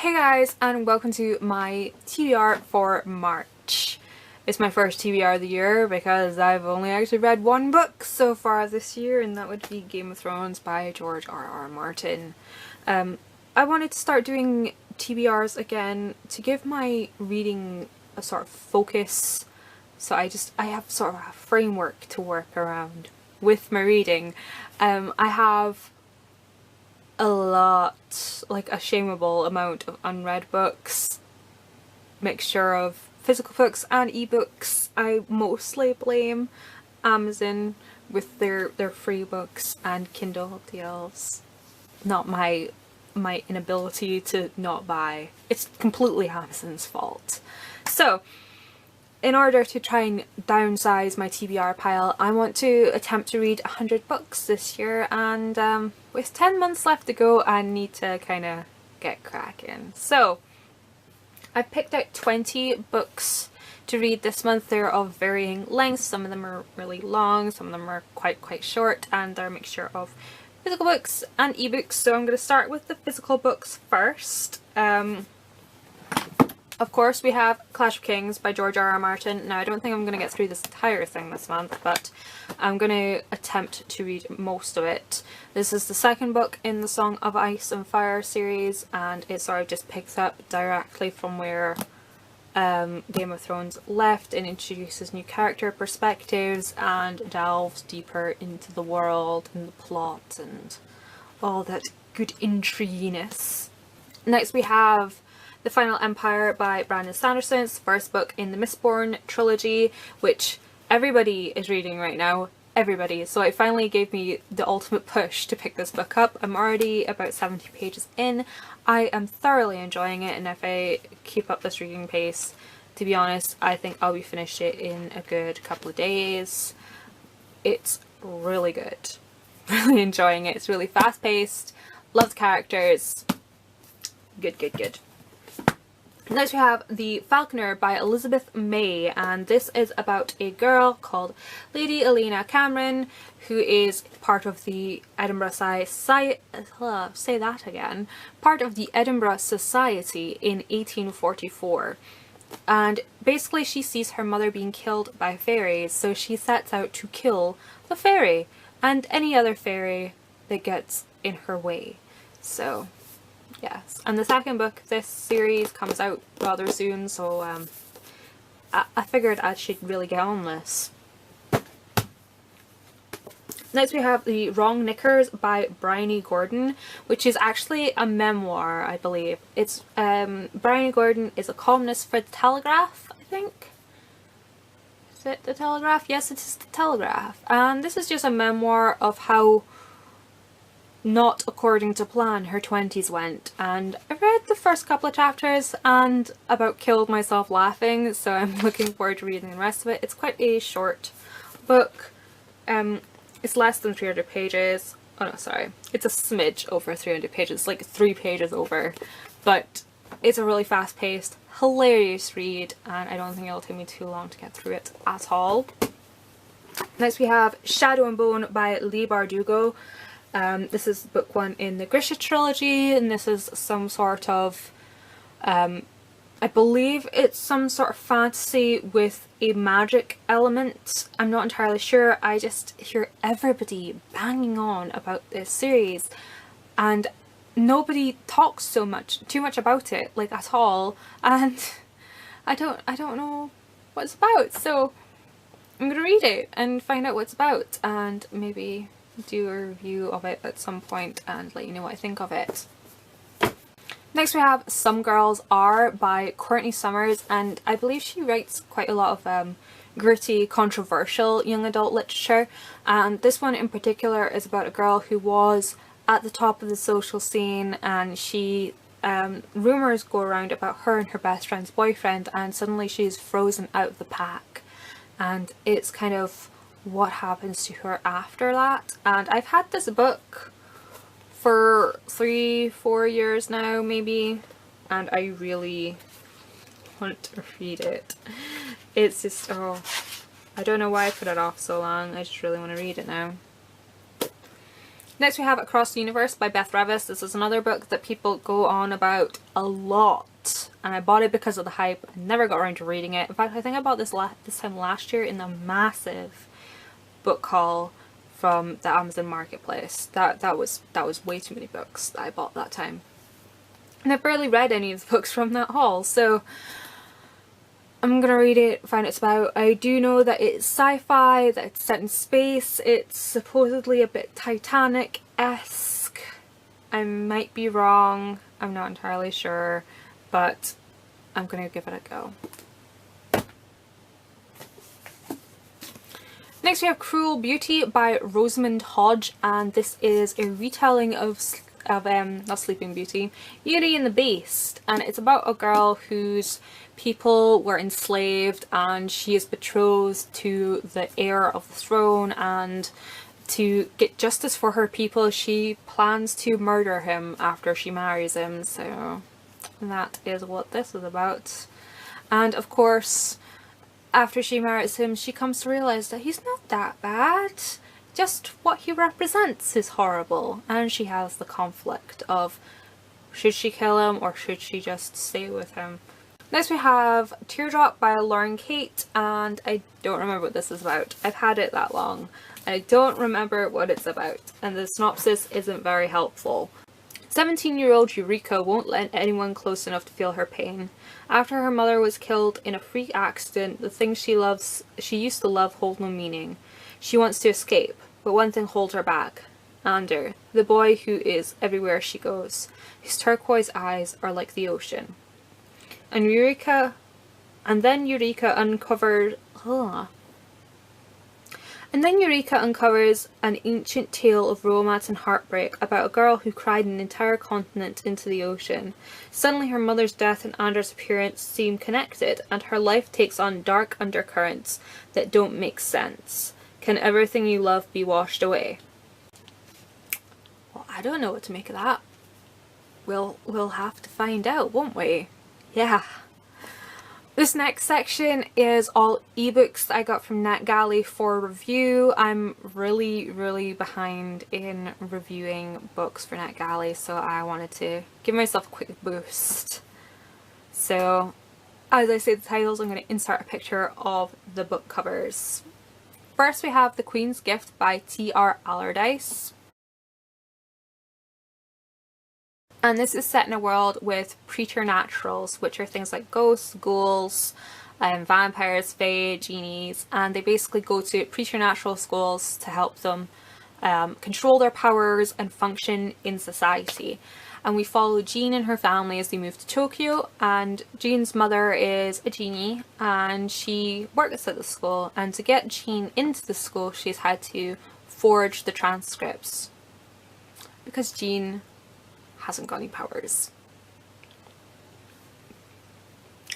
Hey guys, and welcome to my TBR for March. It's my first TBR of the year because I've only actually read one book so far this year, and that would be Game of Thrones by George R.R. Martin. I wanted to start doing TBRs again to give my reading a sort of focus, so I have sort of a framework to work around with my reading. I have a lot, like a shameable amount of unread books, mixture of physical books and ebooks. I mostly blame Amazon with their free books and Kindle deals, not my inability to not buy. It's completely Amazon's fault. So in order to try and downsize my TBR pile, I want to attempt to read 100 books this year, and with 10 months left to go, I need to kind of get cracking. So I've picked out 20 books to read this month. They're of varying lengths. Some of them are really long, some of them are quite short, and they're a mixture of physical books and ebooks. So I'm going to start with the physical books first. Of course, we have Clash of Kings by George R.R. Martin. Now, I don't think I'm going to get through this entire thing this month, but I'm going to attempt to read most of it. This is the second book in the Song of Ice and Fire series, and it sort of just picks up directly from where Game of Thrones left and introduces new character perspectives and delves deeper into the world and the plot and all that good intriguiness. Next, we have The Final Empire by Brandon Sanderson. It's the first book in the Mistborn trilogy, which everybody is reading right now. Everybody. So it finally gave me the ultimate push to pick this book up. I'm already about 70 pages in. I am thoroughly enjoying it, and if I keep up this reading pace, to be honest, I think I'll be finished it in a good couple of days. It's really good. Really enjoying it. It's really fast paced. Love the characters. Good. Next we have The Falconer by Elizabeth May, and this is about a girl called Lady Elena Cameron, who is part of the Edinburgh Society in 1844. And basically she sees her mother being killed by fairies, so she sets out to kill the fairy and any other fairy that gets in her way. So yes, and the second book of this series comes out rather soon, so I figured I should really get on this. Next we have The Wrong Knickers by Bryony Gordon, which is actually a memoir, I believe. It's Bryony Gordon is a columnist for The Telegraph, I think. Is it The Telegraph? Yes, it is The Telegraph. And this is just a memoir of how not according to plan her 20s went, and I read the first couple of chapters and about killed myself laughing, so I'm looking forward to reading the rest of it. It's quite a short book. It's less than 300 pages. Oh no, sorry. It's a smidge over 300 pages, like 3 pages over, but it's a really fast-paced, hilarious read, and I don't think it'll take me too long to get through it at all. Next we have Shadow and Bone by Leigh Bardugo. This is book 1 in the Grisha trilogy, and this is some sort of, I believe it's some sort of fantasy with a magic element. I'm not entirely sure. I just hear everybody banging on about this series, and nobody talks too much about it, like at all, and I don't know what it's about, so I'm gonna read it and find out what it's about, and maybe do a review of it at some point and let you know what I think of it. Next we have Some Girls Are by Courtney Summers, and I believe she writes quite a lot of gritty, controversial young adult literature, and this one in particular is about a girl who was at the top of the social scene, and she rumours go around about her and her best friend's boyfriend, and suddenly she's frozen out of the pack, and it's kind of what happens to her after that. And I've had this book for 3-4 years now maybe, and I really want to read it. It's just, oh, I don't know why I put it off so long. I just really want to read it now. Next we have Across the Universe by Beth Revis. This is another book that people go on about a lot, and I bought it because of the hype. I never got around to reading it. In fact, I think I bought this time last year in the massive book haul from the Amazon Marketplace. That was way too many books that I bought that time. And I've barely read any of the books from that haul, so I'm gonna read it, find out it's about. I do know that it's sci-fi, that it's set in space, it's supposedly a bit Titanic-esque. I might be wrong, I'm not entirely sure, but I'm gonna give it a go. Next we have Cruel Beauty by Rosamund Hodge, and this is a retelling of not Sleeping Beauty, Beauty and the Beast, and it's about a girl whose people were enslaved and she is betrothed to the heir of the throne, and to get justice for her people she plans to murder him after she marries him. So that is what this is about. And of course, after she marries him, she comes to realise that he's not that bad. Just what he represents is horrible. And she has the conflict of, should she kill him or should she just stay with him? Next we have Teardrop by Lauren Kate, and I don't remember what this is about. I've had it that long. I don't remember what it's about, and the synopsis isn't very helpful. 17-year-old Eureka won't let anyone close enough to feel her pain. After her mother was killed in a freak accident, the things she used to love hold no meaning. She wants to escape, but one thing holds her back. Ander, the boy who is everywhere she goes. His turquoise eyes are like the ocean. And then Eureka uncovers an ancient tale of romance and heartbreak about a girl who cried an entire continent into the ocean. Suddenly her mother's death and Ander's appearance seem connected, and her life takes on dark undercurrents that don't make sense. Can everything you love be washed away? Well, I don't know what to make of that. We'll have to find out, won't we? Yeah. This next section is all ebooks that I got from NetGalley for review. I'm really behind in reviewing books for NetGalley, so I wanted to give myself a quick boost. So, as I say the titles, I'm going to insert a picture of the book covers. First we have The Queen's Gift by TR Alerdice. And this is set in a world with preternaturals, which are things like ghosts, ghouls, vampires, fae, genies, and they basically go to preternatural schools to help them control their powers and function in society. And we follow Jean and her family as they move to Tokyo, and Jean's mother is a genie and she works at the school, and to get Jean into the school she's had to forge the transcripts because Jean hasn't got any powers.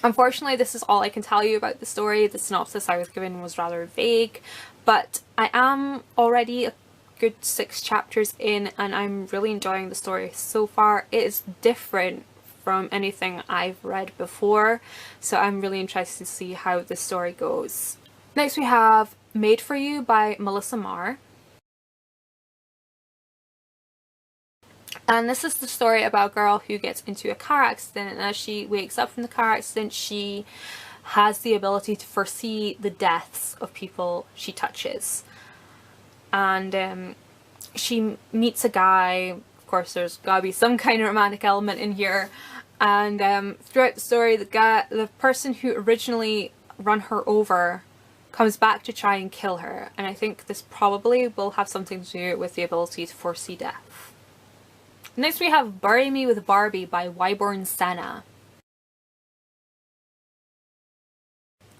Unfortunately, this is all I can tell you about the story. The synopsis I was given was rather vague, but I am already a good 6 chapters in and I'm really enjoying the story so far. It is different from anything I've read before, so I'm really interested to see how the story goes. Next we have Made for You by Melissa Marr. And this is the story about a girl who gets into a car accident, and as she wakes up from the car accident she has the ability to foresee the deaths of people she touches. And she meets a guy, of course there's gotta be some kind of romantic element in here, and throughout the story the person who originally run her over comes back to try and kill her, and I think this probably will have something to do with the ability to foresee death. Next we have Bury Me with Barbie by Wyborn Senna.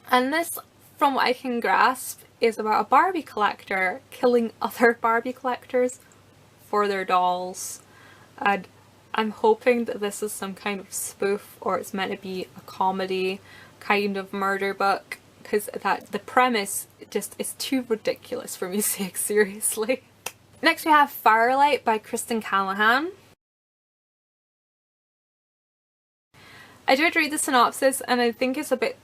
And this, from what I can grasp, is about a Barbie collector killing other Barbie collectors for their dolls. And I'm hoping that this is some kind of spoof, or it's meant to be a comedy kind of murder book, because the premise just is too ridiculous for me to take seriously. Next we have Firelight by Kristin Calihan. I did read the synopsis and I think it's a bit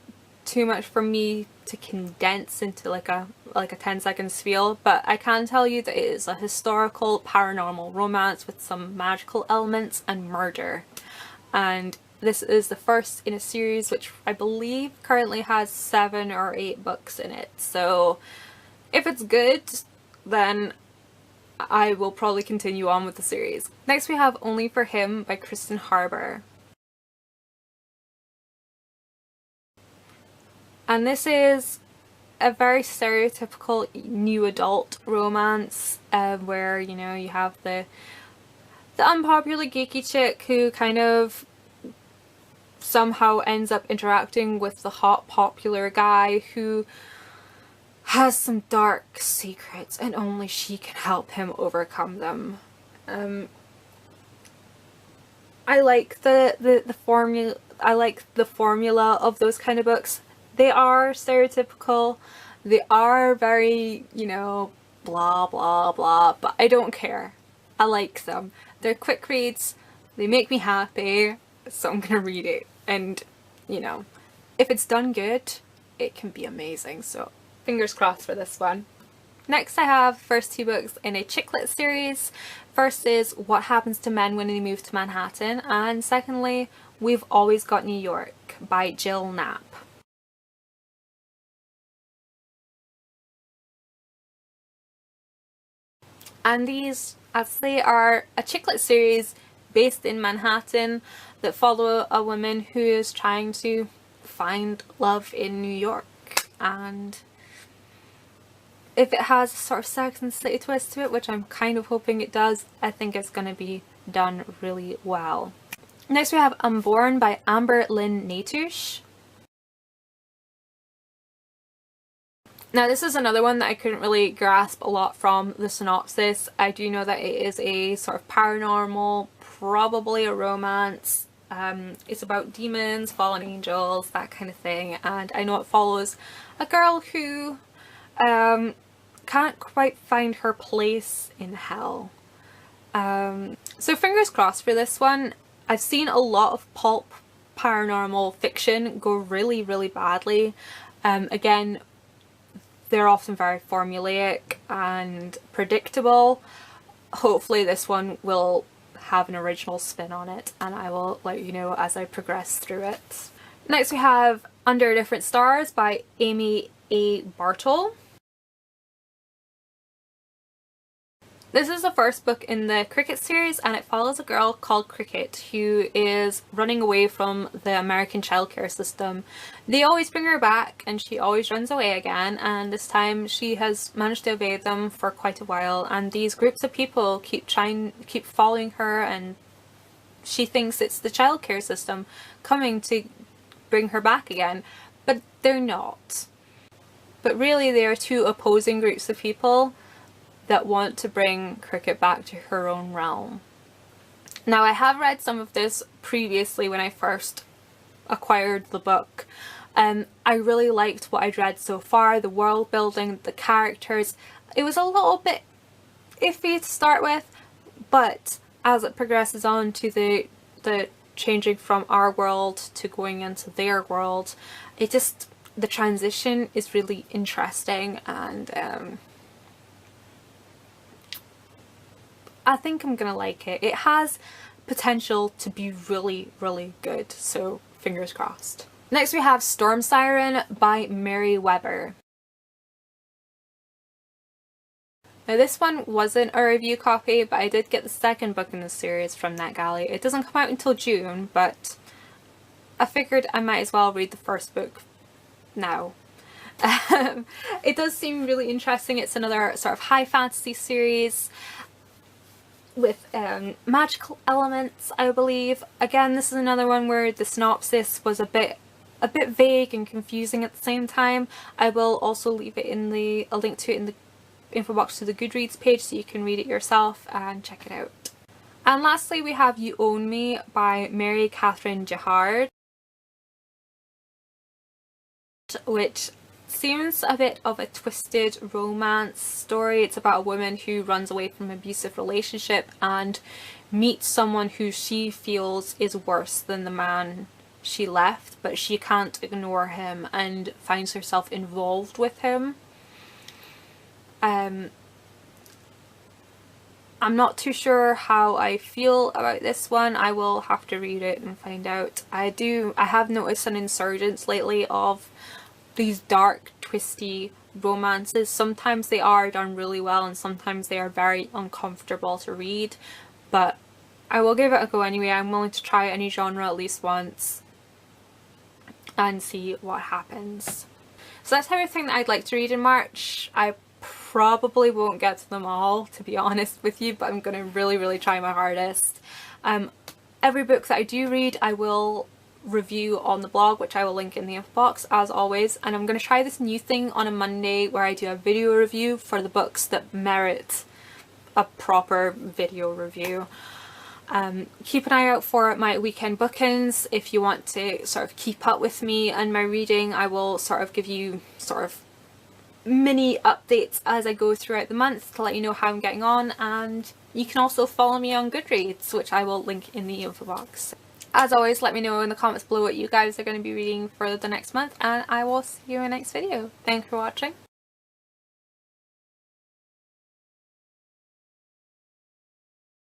too much for me to condense into like a 10-second spiel, but I can tell you that it is a historical paranormal romance with some magical elements and murder. And this is the first in a series which I believe currently has 7 or 8 books in it. So if it's good, then I will probably continue on with the series. Next we have Only for Him by Kristin Arbour. And this is a very stereotypical new adult romance where, you know, you have the unpopular geeky chick who kind of somehow ends up interacting with the hot popular guy who has some dark secrets and only she can help him overcome them. I like the formula. I like the formula of those kind of books. They are stereotypical, they are very, you know, blah blah blah, but I don't care. I like them. They're quick reads, they make me happy, so I'm gonna read it. And, you know, if it's done good, it can be amazing, so fingers crossed for this one. Next I have first 2 books in a chick lit series. First is What Happens to Men When They Move to Manhattan, and secondly, We've Always Got New York by Jill Napp. And these, as they are a chick lit series based in Manhattan that follow a woman who is trying to find love in New York. And if it has a sort of Sex and the City twist to it, which I'm kind of hoping it does, I think it's going to be done really well. Next we have Unborn by Arbour, Lynn, Natush. Now this is another one that I couldn't really grasp a lot from the synopsis. I do know that it is a sort of paranormal, probably a romance. It's about demons, fallen angels, that kind of thing, and I know it follows a girl who can't quite find her place in hell. So fingers crossed for this one. I've seen a lot of pulp paranormal fiction go really, really badly. Again, they're often very formulaic and predictable. Hopefully this one will have an original spin on it, and I will let you know as I progress through it. Next we have Under Different Stars by Amy A. Bartol. This is the first book in the Cricket series, and it follows a girl called Cricket who is running away from the American childcare system. They always bring her back and she always runs away again, and this time she has managed to evade them for quite a while, and these groups of people keep following her, and she thinks it's the childcare system coming to bring her back again, but they're not. But really they are 2 opposing groups of people that want to bring Cricket back to her own realm. Now I have read some of this previously when I first acquired the book. I really liked what I'd read so far, the world building, the characters. It was a little bit iffy to start with, but as it progresses on to the changing from our world to going into their world, the transition is really interesting, and I think I'm gonna like it. It has potential to be really, really good, so fingers crossed. Next we have Storm Siren by Mary Weber. Now this one wasn't a review copy, but I did get the second book in the series from NetGalley. It doesn't come out until June, but I figured I might as well read the first book now. It does seem really interesting. It's another sort of high fantasy series with magical elements, I believe. Again, this is another one where the synopsis was a bit vague and confusing at the same time. I will also leave it in a link to it in the info box to the Goodreads page so you can read it yourself and check it out. And lastly we have You Own Me by Mary Catherine Gerard, which seems a bit of a twisted romance story. It's about a woman who runs away from an abusive relationship and meets someone who she feels is worse than the man she left, but she can't ignore him and finds herself involved with him. I'm not too sure how I feel about this one. I will have to read it and find out. I have noticed an insurgence lately of these dark, twisty romances. Sometimes they are done really well and sometimes they are very uncomfortable to read, but I will give it a go anyway. I'm willing to try any genre at least once and see what happens. So that's everything that I'd like to read in March. I probably won't get to them all, to be honest with you, but I'm going to really try my hardest. Every book that I do read I will review on the blog, which I will link in the info box as always, and I'm going to try this new thing on a Monday where I do a video review for the books that merit a proper video review. Keep an eye out for my weekend bookings if you want to sort of keep up with me and my reading. I will sort of give you sort of mini updates as I go throughout the month to let you know how I'm getting on, and you can also follow me on Goodreads, which I will link in the info box. As always, let me know in the comments below what you guys are going to be reading for the next month, and I will see you in the next video. Thanks for watching.